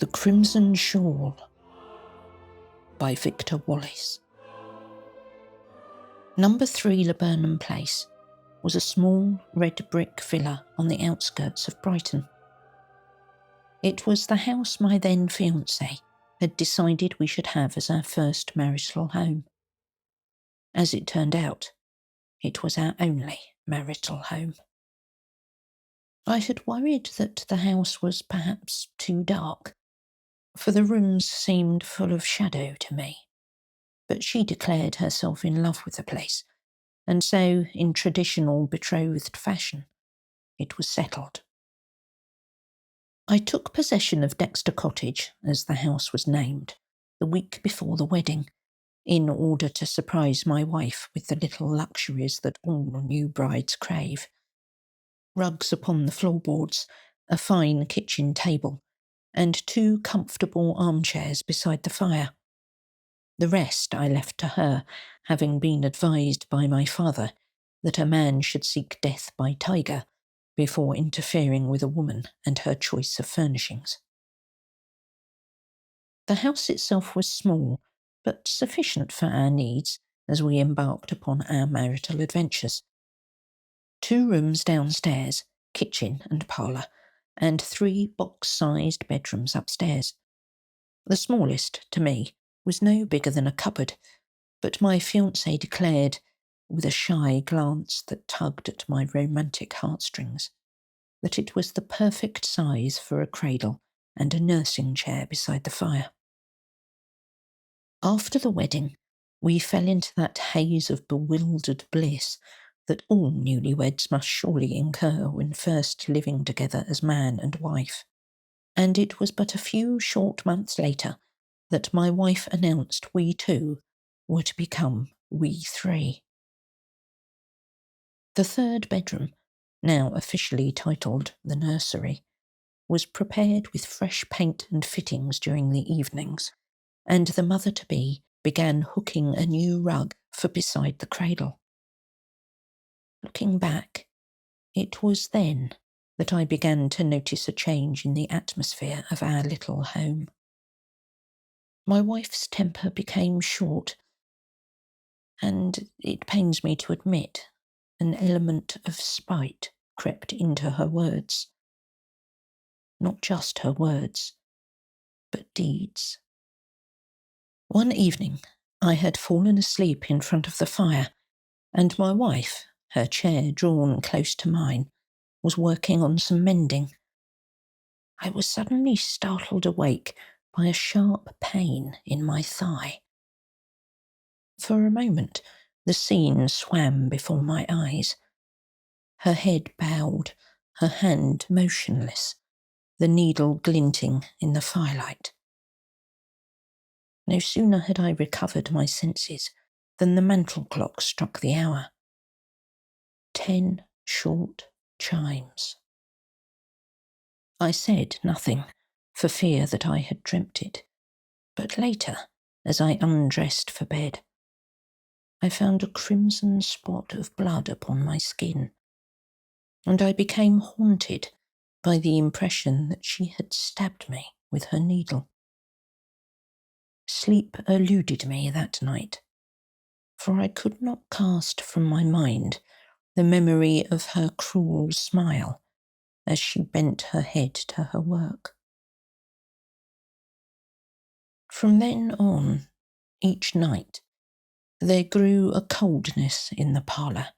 The Crimson Shawl by Victor Wallace. Number 3 Laburnum Place was a small red brick villa on the outskirts of Brighton. It was the house my then fiancé had decided we should have as our first marital home. As it turned out, it was our only marital home. I had worried that the house was perhaps too dark, for the rooms seemed full of shadow to me. But she declared herself in love with the place, and so, in traditional betrothed fashion, it was settled. I took possession of Dexter Cottage, as the house was named, the week before the wedding, in order to surprise my wife with the little luxuries that all new brides crave. Rugs upon the floorboards, a fine kitchen table, and 2 comfortable armchairs beside the fire. The rest I left to her, having been advised by my father that a man should seek death by tiger before interfering with a woman and her choice of furnishings. The house itself was small, but sufficient for our needs as we embarked upon our marital adventures. 2 rooms downstairs, kitchen and parlour, and 3 box-sized bedrooms upstairs. The smallest, to me, was no bigger than a cupboard, but my fiancé declared, with a shy glance that tugged at my romantic heartstrings, that it was the perfect size for a cradle and a nursing chair beside the fire. After the wedding, we fell into that haze of bewildered bliss that all newlyweds must surely incur when first living together as man and wife. And it was but a few short months later that my wife announced we too were to become we 3. The 3rd bedroom, now officially titled the nursery, was prepared with fresh paint and fittings during the evenings, and the mother-to-be began hooking a new rug for beside the cradle. Looking back, it was then that I began to notice a change in the atmosphere of our little home. My wife's temper became short, and it pains me to admit, an element of spite crept into her words. Not just her words, but deeds. One evening, I had fallen asleep in front of the fire, and my wife, her chair drawn close to mine, was working on some mending. I was suddenly startled awake by a sharp pain in my thigh. For a moment, the scene swam before my eyes. Her head bowed, her hand motionless, the needle glinting in the firelight. No sooner had I recovered my senses than the mantel clock struck the hour. 10 short chimes. I said nothing, for fear that I had dreamt it, but later, as I undressed for bed, I found a crimson spot of blood upon my skin, and I became haunted by the impression that she had stabbed me with her needle. Sleep eluded me that night, for I could not cast from my mind the memory of her cruel smile as she bent her head to her work. From then on, each night, there grew a coldness in the parlour,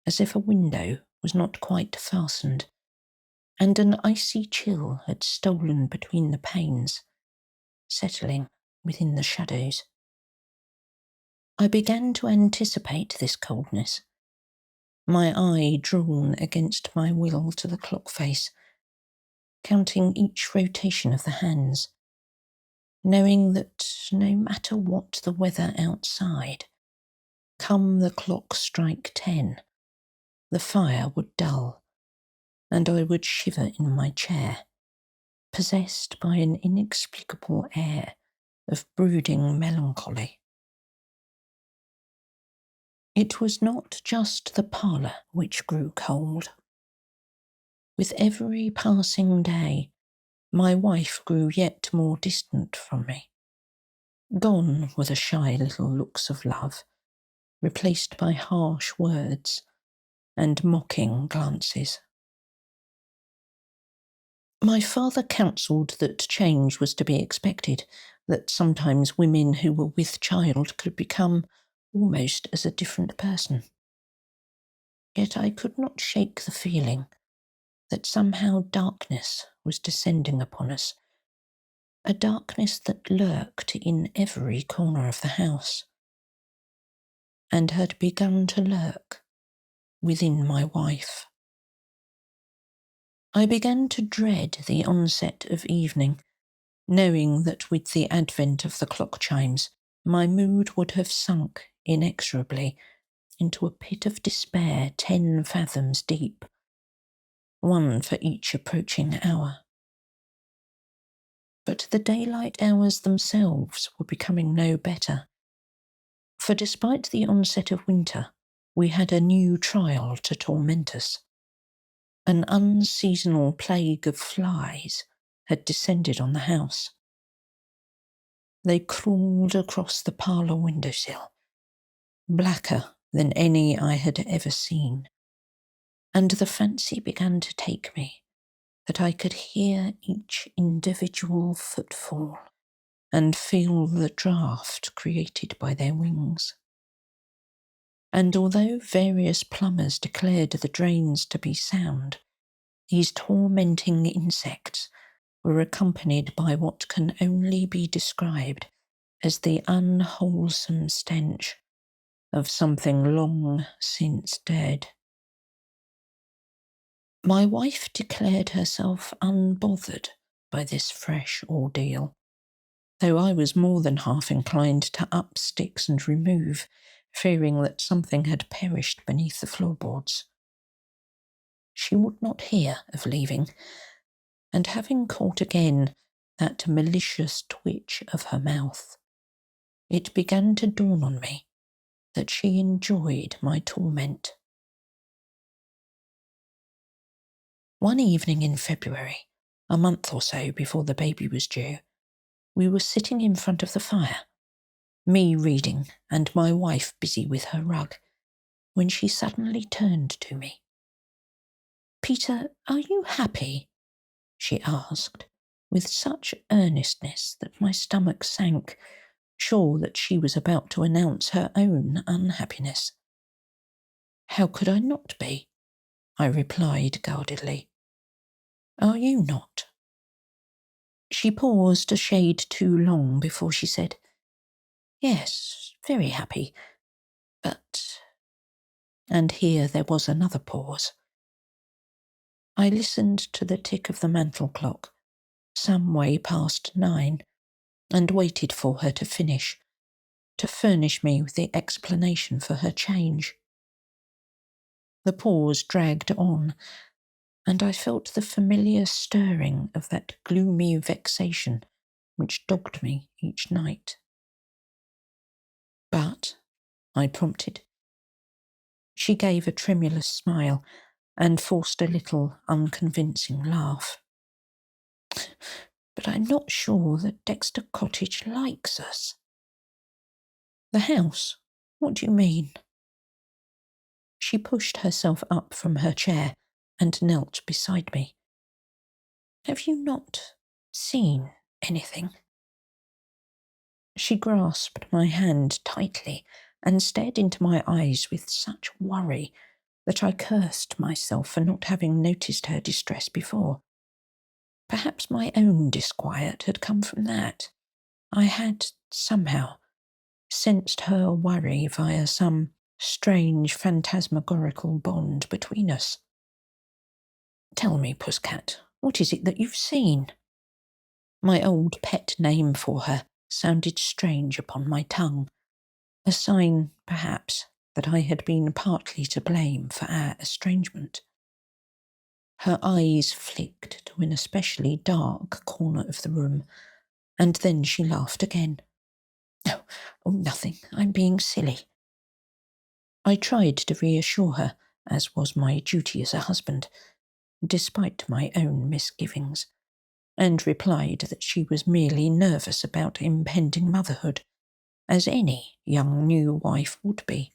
as if a window was not quite fastened, and an icy chill had stolen between the panes, settling within the shadows. I began to anticipate this coldness, my eye drawn against my will to the clock face, counting each rotation of the hands, knowing that no matter what the weather outside, come the clock strike 10, the fire would dull, and I would shiver in my chair, possessed by an inexplicable air of brooding melancholy. It was not just the parlour which grew cold. With every passing day, my wife grew yet more distant from me. Gone were the shy little looks of love, replaced by harsh words and mocking glances. My father counselled that change was to be expected, that sometimes women who were with child could become almost as a different person. Yet I could not shake the feeling that somehow darkness was descending upon us, a darkness that lurked in every corner of the house, and had begun to lurk within my wife. I began to dread the onset of evening, knowing that with the advent of the clock chimes, my mood would have sunk inexorably into a pit of despair 10 fathoms deep, one for each approaching hour. But the daylight hours themselves were becoming no better, for despite the onset of winter, we had a new trial to torment us. An unseasonal plague of flies had descended on the house. They crawled across the parlour windowsill, blacker than any I had ever seen, and the fancy began to take me that I could hear each individual footfall and feel the draught created by their wings. And although various plumbers declared the drains to be sound, these tormenting insects were accompanied by what can only be described as the unwholesome stench of something long since dead. My wife declared herself unbothered by this fresh ordeal, though I was more than half inclined to up sticks and remove, fearing that something had perished beneath the floorboards. She would not hear of leaving, and having caught again that malicious twitch of her mouth, it began to dawn on me that she enjoyed my torment. One evening in February, a month or so before the baby was due, we were sitting in front of the fire, me reading and my wife busy with her rug, when she suddenly turned to me. "Peter, are you happy?" she asked, with such earnestness that my stomach sank, sure that she was about to announce her own unhappiness. "How could I not be?" I replied guardedly. "Are you not?" She paused a shade too long before she said, "Yes, very happy, but—" And here there was another pause. I listened to the tick of the mantel clock, some way past 9, and waited for her to finish, to furnish me with the explanation for her change. The pause dragged on, and I felt the familiar stirring of that gloomy vexation which dogged me each night. "But," I prompted. She gave a tremulous smile and forced a little unconvincing laugh. "But I'm not sure that Dexter Cottage likes us." "The house? What do you mean?" She pushed herself up from her chair and knelt beside me. "Have you not seen anything?" She grasped my hand tightly and stared into my eyes with such worry that I cursed myself for not having noticed her distress before. Perhaps my own disquiet had come from that. I had, somehow, sensed her worry via some strange phantasmagorical bond between us. "Tell me, Pusscat, what is it that you've seen?" My old pet name for her sounded strange upon my tongue, a sign, perhaps, that I had been partly to blame for our estrangement. Her eyes flicked to an especially dark corner of the room, and then she laughed again. "Oh, nothing. I'm being silly." I tried to reassure her, as was my duty as a husband, despite my own misgivings, and replied that she was merely nervous about impending motherhood, as any young new wife would be.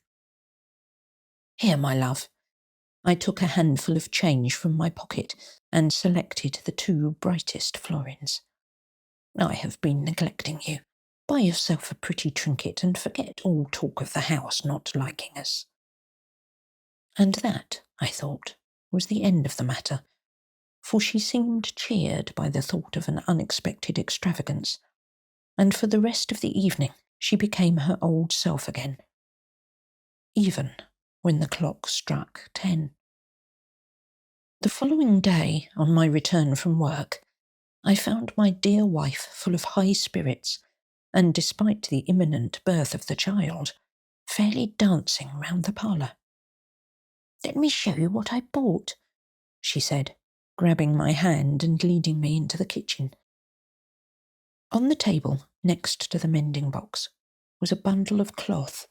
"Here, my love." I took a handful of change from my pocket and selected the 2 brightest florins. "I have been neglecting you. Buy yourself a pretty trinket and forget all talk of the house not liking us." And that, I thought, was the end of the matter, for she seemed cheered by the thought of an unexpected extravagance, and for the rest of the evening she became her old self again, even when the clock struck 10. The following day, on my return from work, I found my dear wife full of high spirits, and despite the imminent birth of the child, fairly dancing round the parlour. "Let me show you what I bought," she said, grabbing my hand and leading me into the kitchen. On the table, next to the mending box, was a bundle of cloth.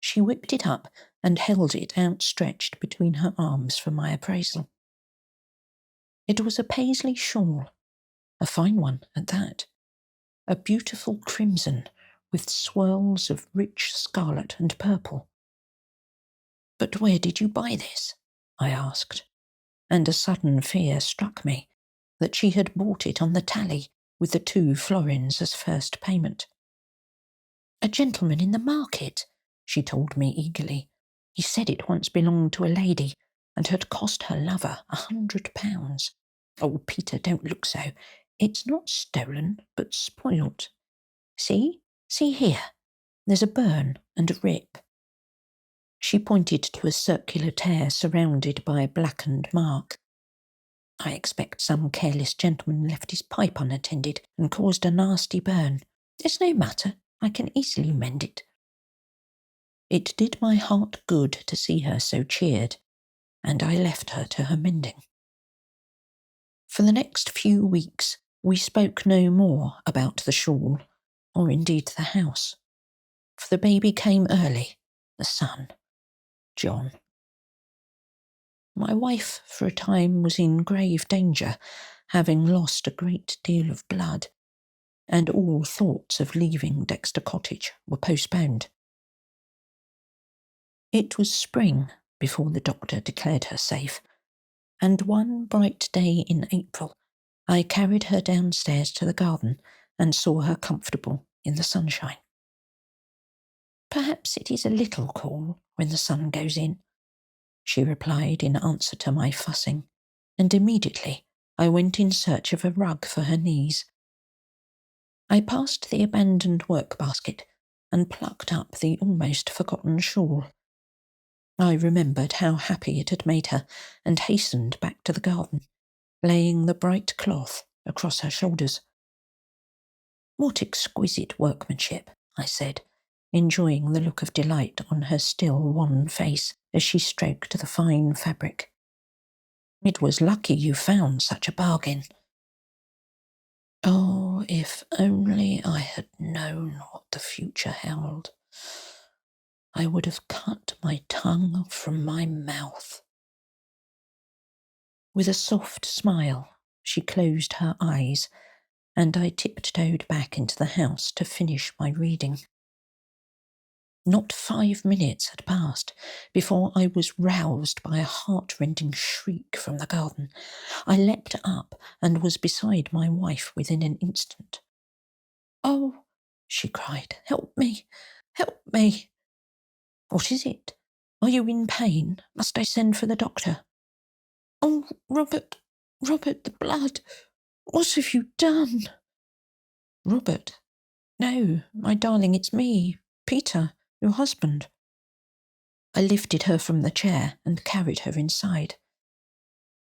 She whipped it up and held it outstretched between her arms for my appraisal. It was a Paisley shawl, a fine one at that, a beautiful crimson with swirls of rich scarlet and purple. "But where did you buy this?" I asked, and a sudden fear struck me that she had bought it on the tally with the 2 florins as first payment. "A gentleman in the market," she told me eagerly. "He said it once belonged to a lady and had cost her lover £100. Oh, Peter, don't look so. It's not stolen, but spoilt. See here. There's a burn and a rip." She pointed to a circular tear surrounded by a blackened mark. "I expect some careless gentleman left his pipe unattended and caused a nasty burn. There's no matter, I can easily mend it." It did my heart good to see her so cheered, and I left her to her mending. For the next few weeks we spoke no more about the shawl, or indeed the house, for the baby came early, the son, John. My wife for a time was in grave danger, having lost a great deal of blood, and all thoughts of leaving Dexter Cottage were postponed. It was spring before the doctor declared her safe, and one bright day in April I carried her downstairs to the garden and saw her comfortable in the sunshine. "Perhaps it is a little cool when the sun goes in," she replied in answer to my fussing, and immediately I went in search of a rug for her knees. I passed the abandoned work-basket and plucked up the almost forgotten shawl. I remembered how happy it had made her, and hastened back to the garden, laying the bright cloth across her shoulders. "What exquisite workmanship," I said, enjoying the look of delight on her still wan face as she stroked the fine fabric. "It was lucky you found such a bargain." Oh, if only I had known what the future held. I would have cut my tongue from my mouth. With a soft smile, she closed her eyes, and I tiptoed back into the house to finish my reading. Not 5 minutes had passed before I was roused by a heart-rending shriek from the garden. I leapt up and was beside my wife within an instant. "Oh," she cried, "help me! Help me!" "What is it? Are you in pain? Must I send for the doctor?" "Oh, Robert, the blood! What have you done?" "Robert? No, my darling, it's me, Peter, your husband." I lifted her from the chair and carried her inside.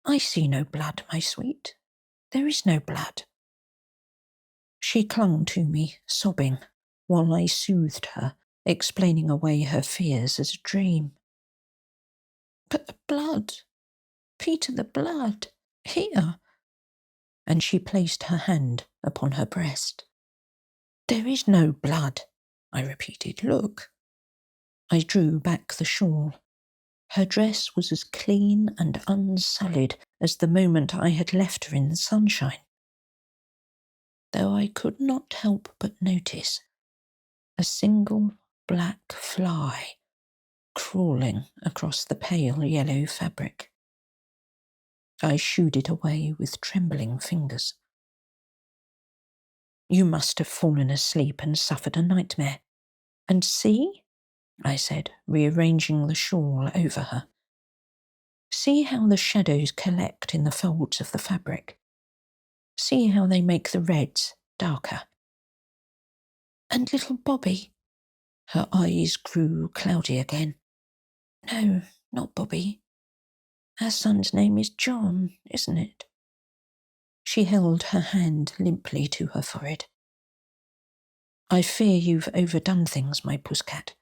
"I see no blood, my sweet. There is no blood." She clung to me, sobbing, while I soothed her, explaining away her fears as a dream. "But the blood, Peter, the blood, here." And she placed her hand upon her breast. "There is no blood," I repeated. "Look." I drew back the shawl. Her dress was as clean and unsullied as the moment I had left her in the sunshine. though I could not help but notice a single black fly crawling across the pale yellow fabric. I shooed it away with trembling fingers. "You must have fallen asleep and suffered a nightmare. And see," I said, rearranging the shawl over her. "See how the shadows collect in the folds of the fabric. See how they make the reds darker. And little Bobby." Her eyes grew cloudy again. "No, not Bobby. Our son's name is John, isn't it?" She held her hand limply to her forehead. "I fear you've overdone things, my pusscat,"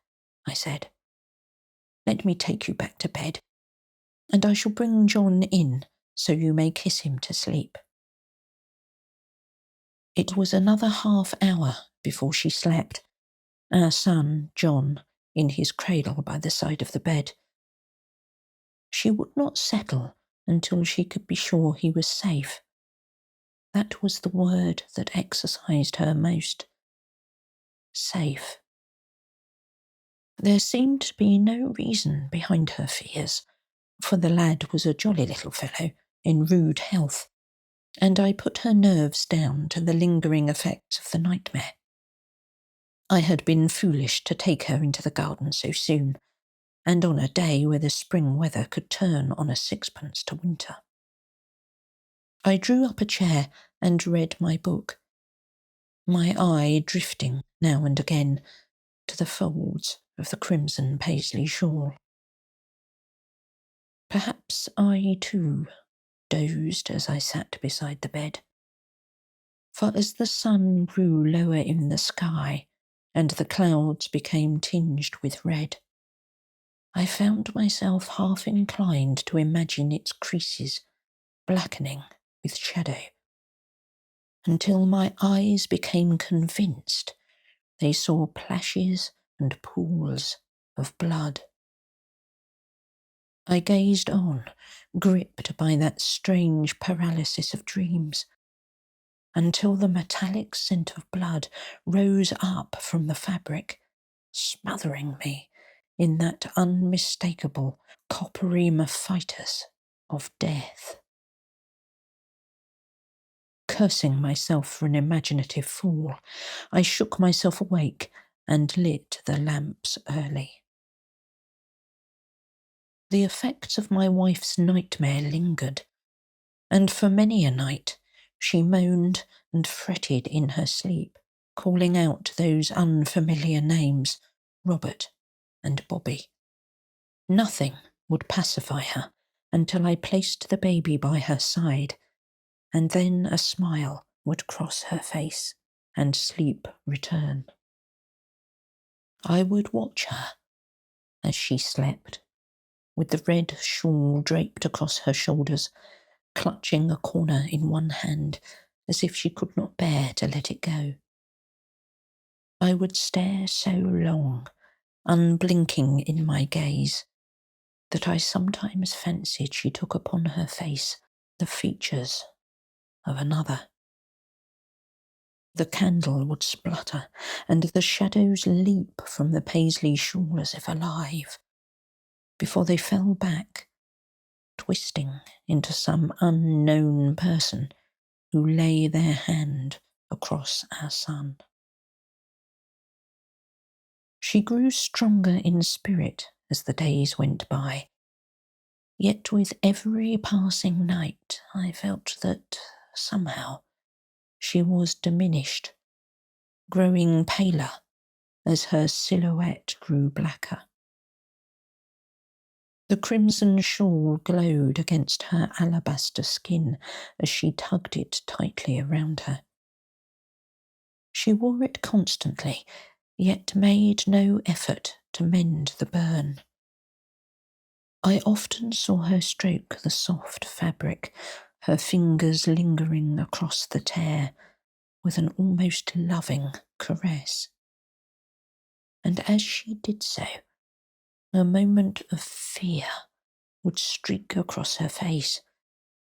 I said. "Let me take you back to bed, and I shall bring John in so you may kiss him to sleep." It was another half hour before she slept, our son, John, in his cradle by the side of the bed. She would not settle until she could be sure he was safe. That was the word that exercised her most. Safe. There seemed to be no reason behind her fears, for the lad was a jolly little fellow in rude health, and I put her nerves down to the lingering effects of the nightmare. I had been foolish to take her into the garden so soon, and on a day where the spring weather could turn on a sixpence to winter. I drew up a chair and read my book, my eye drifting now and again to the folds of the crimson paisley shawl. Perhaps I, too, dozed as I sat beside the bed. For as the sun grew lower in the sky and the clouds became tinged with red, I found myself half inclined to imagine its creases blackening with shadow, until my eyes became convinced they saw plashes and pools of blood. I gazed on, gripped by that strange paralysis of dreams, until the metallic scent of blood rose up from the fabric, smothering me in that unmistakable coppery mephitis of death. Cursing myself for an imaginative fool, I shook myself awake and lit the lamps early. The effects of my wife's nightmare lingered, and for many a night she moaned and fretted in her sleep, calling out those unfamiliar names, Robert and Bobby. Nothing would pacify her until I placed the baby by her side, and then a smile would cross her face and sleep return. I would watch her as she slept, with the red shawl draped across her shoulders, clutching a corner in one hand as if she could not bear to let it go. I would stare so long, unblinking in my gaze, that I sometimes fancied she took upon her face the features of another. The candle would splutter, and the shadows leap from the paisley shawl as if alive, before they fell back, twisting into some unknown person who lay their hand across our son. She grew stronger in spirit as the days went by, yet with every passing night I felt that, somehow, she was diminished, growing paler as her silhouette grew blacker. The crimson shawl glowed against her alabaster skin as she tugged it tightly around her. She wore it constantly, yet made no effort to mend the burn. I often saw her stroke the soft fabric, her fingers lingering across the tear with an almost loving caress. And as she did so, a moment of fear would streak across her face,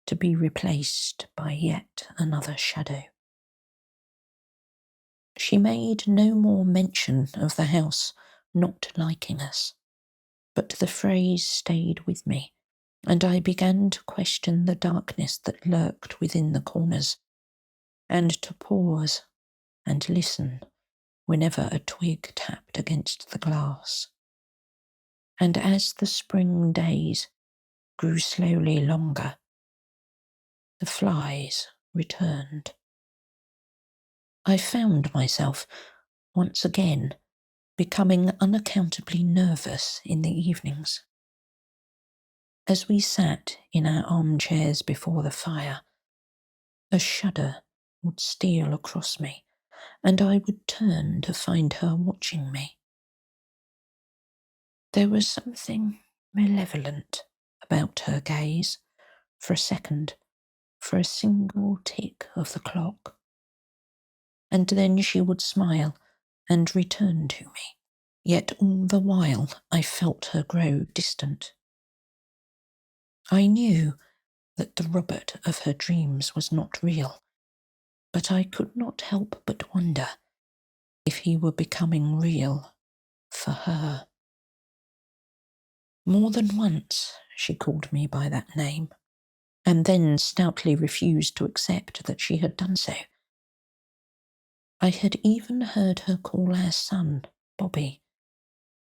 to be replaced by yet another shadow. She made no more mention of the house not liking us, but the phrase stayed with me, and I began to question the darkness that lurked within the corners, and to pause and listen whenever a twig tapped against the glass. And as the spring days grew slowly longer, the flies returned. I found myself, once again, becoming unaccountably nervous in the evenings. As we sat in our armchairs before the fire, a shudder would steal across me, and I would turn to find her watching me. There was something malevolent about her gaze, for a second, for a single tick of the clock. And then she would smile and return to me. Yet all the while I felt her grow distant. I knew that the Robert of her dreams was not real, but I could not help but wonder if he were becoming real for her. More than once she called me by that name, and then stoutly refused to accept that she had done so. I had even heard her call our son Bobby,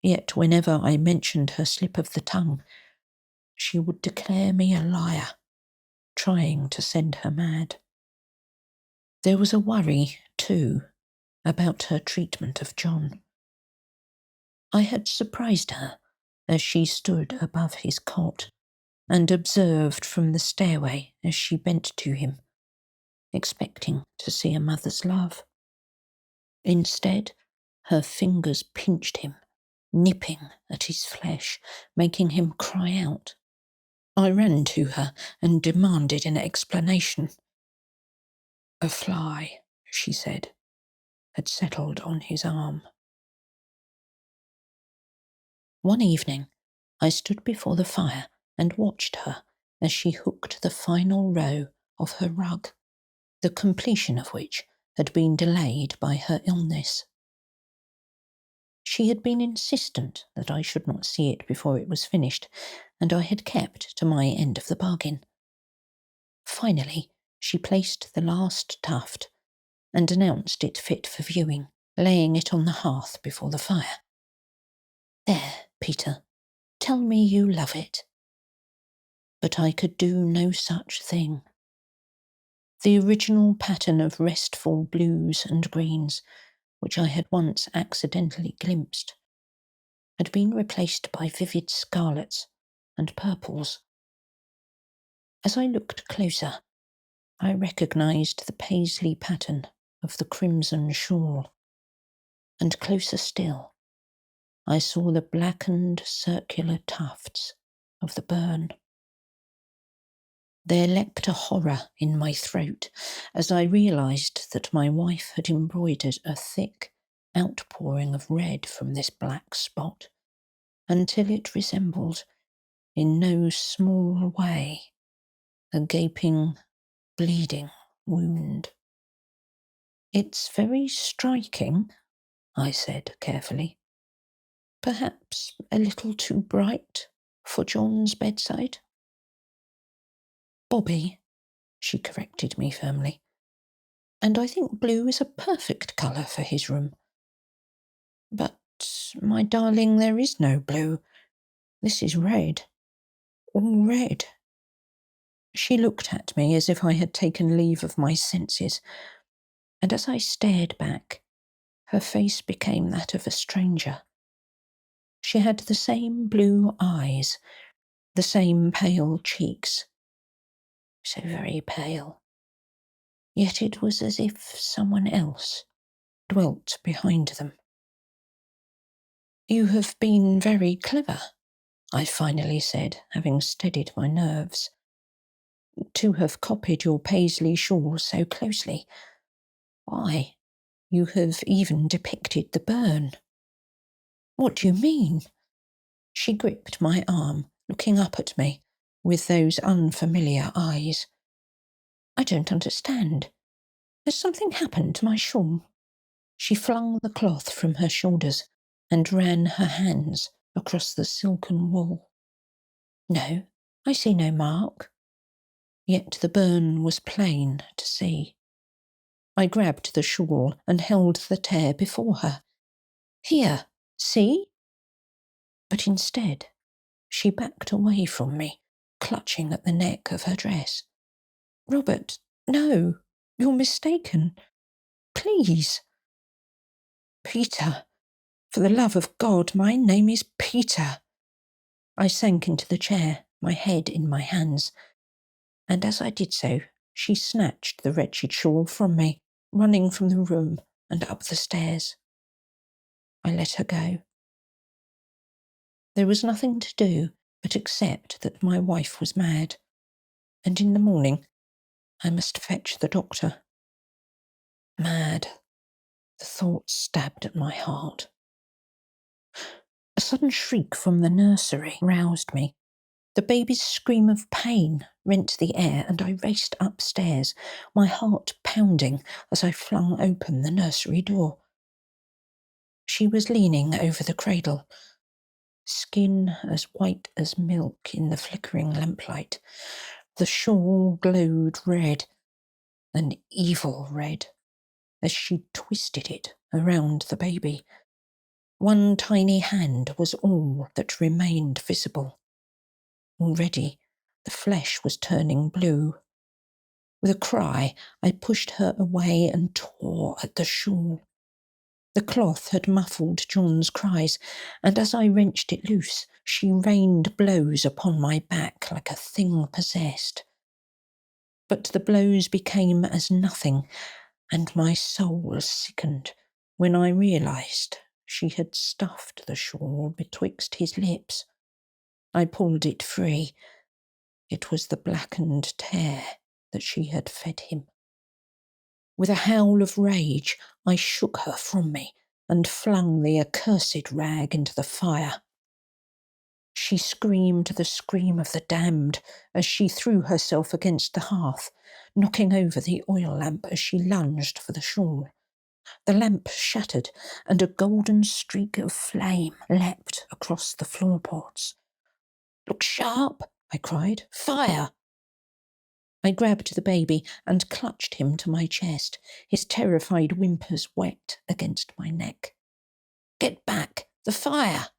yet whenever I mentioned her slip of the tongue, she would declare me a liar, trying to send her mad. There was a worry, too, about her treatment of John. I had surprised her as she stood above his cot and observed from the stairway as she bent to him, expecting to see a mother's love. Instead, her fingers pinched him, nipping at his flesh, making him cry out. I ran to her and demanded an explanation. A fly, she said, had settled on his arm. One evening, I stood before the fire and watched her as she hooked the final row of her rug, the completion of which had been delayed by her illness. She had been insistent that I should not see it before it was finished, and I had kept to my end of the bargain. Finally, she placed the last tuft and announced it fit for viewing, laying it on the hearth before the fire. There, Peter, tell me you love it. But I could do no such thing. The original pattern of restful blues and greens, which I had once accidentally glimpsed, had been replaced by vivid scarlets and purples. As I looked closer, I recognised the paisley pattern of the Crimson Shawl, and closer still, I saw the blackened circular tufts of the burn. There leapt a horror in my throat as I realised that my wife had embroidered a thick outpouring of red from this black spot, until it resembled, in no small way, a gaping, bleeding wound. It's very striking, I said carefully. Perhaps a little too bright for John's bedside? Bobby, she corrected me firmly, and I think blue is a perfect colour for his room. But, my darling, there is no blue. This is red. All red. She looked at me as if I had taken leave of my senses, and as I stared back, her face became that of a stranger. She had the same blue eyes, the same pale cheeks. So very pale. Yet it was as if someone else dwelt behind them. You have been very clever, I finally said, having steadied my nerves. To have copied your paisley shawl so closely. Why, you have even depicted the burn. What do you mean? She gripped my arm, looking up at me with those unfamiliar eyes. I don't understand. Has something happened to my shawl? She flung the cloth from her shoulders and ran her hands across the silken wool. No, I see no mark. Yet the burn was plain to see. I grabbed the shawl and held the tear before her. Here, see? But instead, she backed away from me, clutching at the neck of her dress. Robert, no, you're mistaken. Please. Peter, for the love of God, my name is Peter. I sank into the chair, my head in my hands, and as I did so, she snatched the wretched shawl from me, running from the room and up the stairs. I let her go. There was nothing to do but accept that my wife was mad, and in the morning I must fetch the doctor. Mad. The thought stabbed at my heart. A sudden shriek from the nursery roused me. The baby's scream of pain rent the air, and I raced upstairs, my heart pounding as I flung open the nursery door. She was leaning over the cradle, skin as white as milk in the flickering lamplight. The shawl glowed red, an evil red, as she twisted it around the baby. One tiny hand was all that remained visible. Already the flesh was turning blue. With a cry, I pushed her away and tore at the shawl. The cloth had muffled John's cries, and as I wrenched it loose, she rained blows upon my back like a thing possessed. But the blows became as nothing, and my soul sickened when I realised she had stuffed the shawl betwixt his lips. I pulled it free. It was the blackened tear that she had fed him. With a howl of rage, I shook her from me and flung the accursed rag into the fire. She screamed the scream of the damned as she threw herself against the hearth, knocking over the oil lamp as she lunged for the shawl. The lamp shattered, and a golden streak of flame leapt across the floorboards. "Look sharp!" I cried. "Fire!" I grabbed the baby and clutched him to my chest, his terrified whimpers wet against my neck. "Get back! The fire!"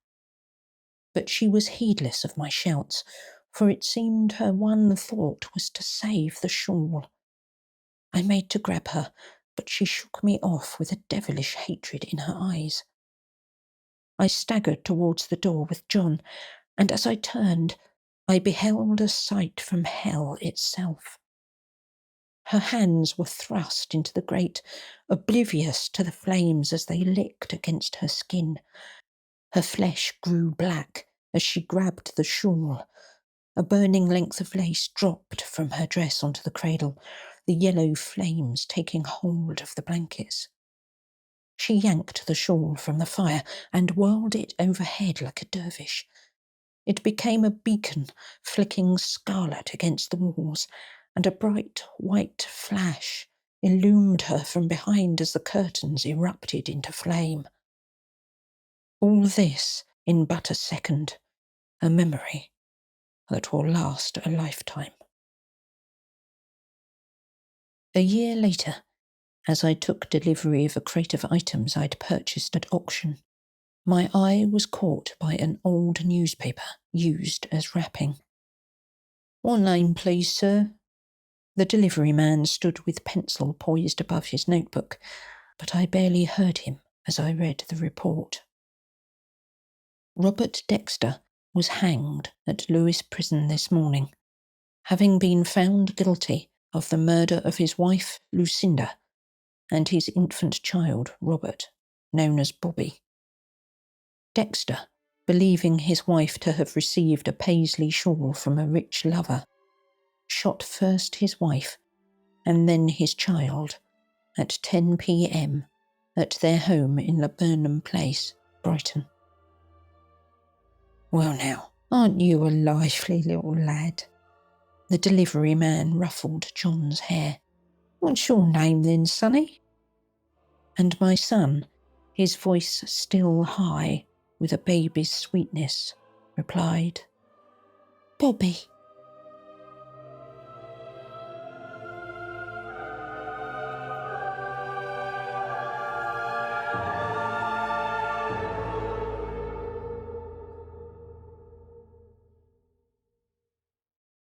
But she was heedless of my shouts, for it seemed her one thought was to save the shawl. I made to grab her, but she shook me off with a devilish hatred in her eyes. I staggered towards the door with John, and as I turned, I beheld a sight from hell itself. Her hands were thrust into the grate, oblivious to the flames as they licked against her skin. Her flesh grew black as she grabbed the shawl. A burning length of lace dropped from her dress onto the cradle, the yellow flames taking hold of the blankets. She yanked the shawl from the fire and whirled it overhead like a dervish. It became a beacon, flicking scarlet against the walls, and a bright white flash illumined her from behind as the curtains erupted into flame. All this in but a second, a memory that will last a lifetime. A year later, as I took delivery of a crate of items I'd purchased at auction, my eye was caught by an old newspaper used as wrapping. "What name, please, sir?" The delivery man stood with pencil poised above his notebook, but I barely heard him as I read the report. Robert Dexter was hanged at Lewes Prison this morning, having been found guilty of the murder of his wife, Lucinda, and his infant child, Robert, known as Bobby. Dexter, believing his wife to have received a paisley shawl from a rich lover, shot first his wife and then his child at 10 p.m. at their home in Laburnham Place, Brighton. "Well now, aren't you a lively little lad?" The delivery man ruffled John's hair. "What's your name then, sonny?" And my son, his voice still high with a baby's sweetness, replied, "Bobby,